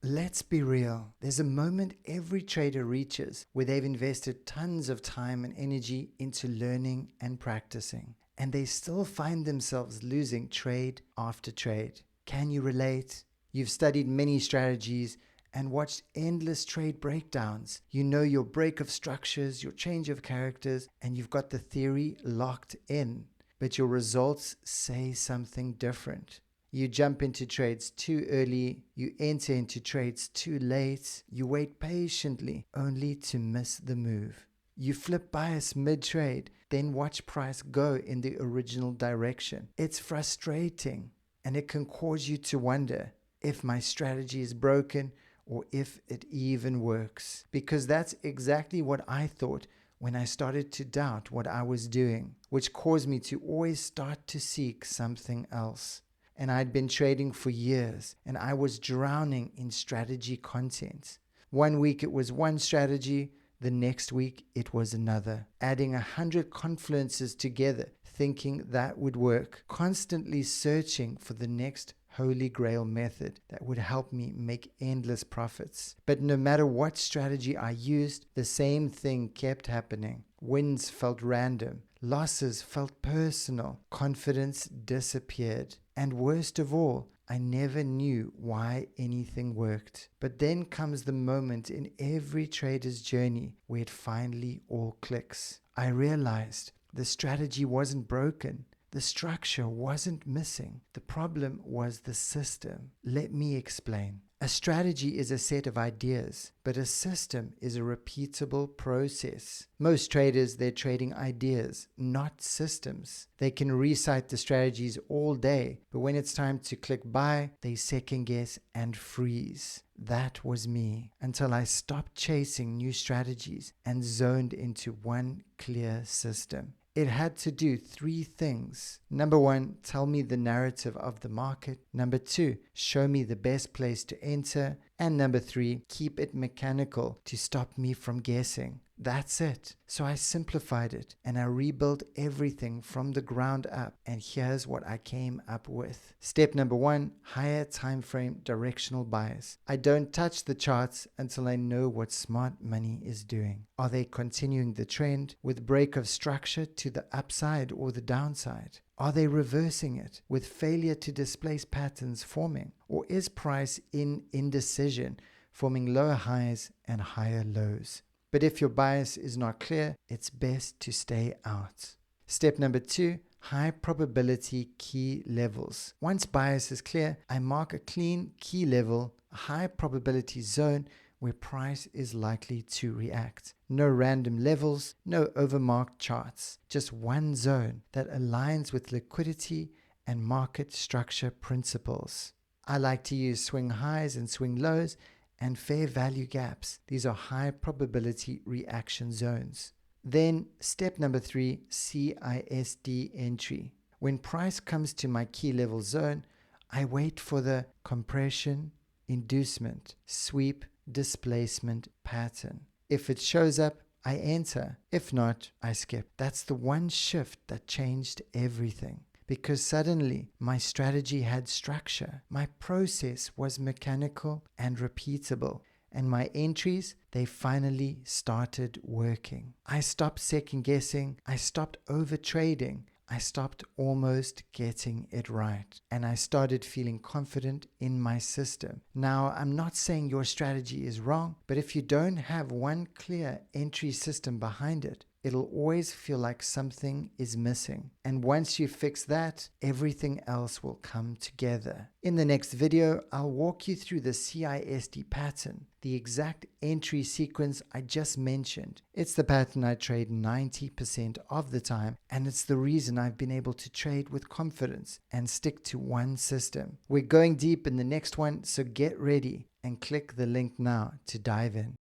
Let's be real. There's a moment every trader reaches where they've invested tons of time and energy into learning and practicing, and they still find themselves losing trade after trade. Can you relate? You've studied many strategies and watched endless trade breakdowns. You know your break of structures, your change of characters, and you've got the theory locked in, but your results say something different. You jump into trades too early, you enter into trades too late, you wait patiently only to miss the move. You flip bias mid-trade, then watch price go in the original direction. It's frustrating, and it can cause you to wonder if my strategy is broken or if it even works. Because that's exactly what I thought when I started to doubt what I was doing, which caused me to always start to seek something else. And I'd been trading for years, and I was drowning in strategy content. One week it was one strategy, the next week it was another. Adding 100 confluences together, thinking that would work. Constantly searching for the next holy grail method that would help me make endless profits. But no matter what strategy I used, the same thing kept happening. Wins felt random. Losses felt personal. Confidence disappeared. And worst of all, I never knew why anything worked. But then comes the moment in every trader's journey where it finally all clicks. I realized the strategy wasn't broken. The structure wasn't missing. The problem was the system. Let me explain. A strategy is a set of ideas, but a system is a repeatable process. Most traders, they're trading ideas, not systems. They can recite the strategies all day, but when it's time to click buy, they second guess and freeze. That was me until I stopped chasing new strategies and zoned into one clear system. It had to do three things. Number one, tell me the narrative of the market. Number two, show me the best place to enter. And number three, keep it mechanical to stop me from guessing. That's it. So I simplified it and I rebuilt everything from the ground up. And here's what I came up with. Step number one, higher time frame directional bias. I don't touch the charts until I know what smart money is doing. Are they continuing the trend with break of structure to the upside or the downside? Are they reversing it with failure to displace patterns forming? Or is price in indecision, forming lower highs and higher lows? But if your bias is not clear, it's best to stay out. Step number two, high probability key levels. Once bias is clear, I mark a clean key level, a high probability zone where price is likely to react. No random levels, no overmarked charts, just one zone that aligns with liquidity and market structure principles. I like to use swing highs and swing lows and fair value gaps. These are high probability reaction zones. Then step number three, CISD entry. When price comes to my key level zone, I wait for the compression, inducement, sweep, displacement pattern. If it shows up, I enter. If not, I skip. That's the one shift that changed everything. Because suddenly my strategy had structure. My process was mechanical and repeatable. And my entries, they finally started working. I stopped second guessing. I stopped over trading. I stopped almost getting it right. And I started feeling confident in my system. Now, I'm not saying your strategy is wrong, but if you don't have one clear entry system behind it, it'll always feel like something is missing. And once you fix that, everything else will come together. In the next video, I'll walk you through the CISD pattern, the exact entry sequence I just mentioned. It's the pattern I trade 90% of the time, and it's the reason I've been able to trade with confidence and stick to one system. We're going deep in the next one, so get ready and click the link now to dive in.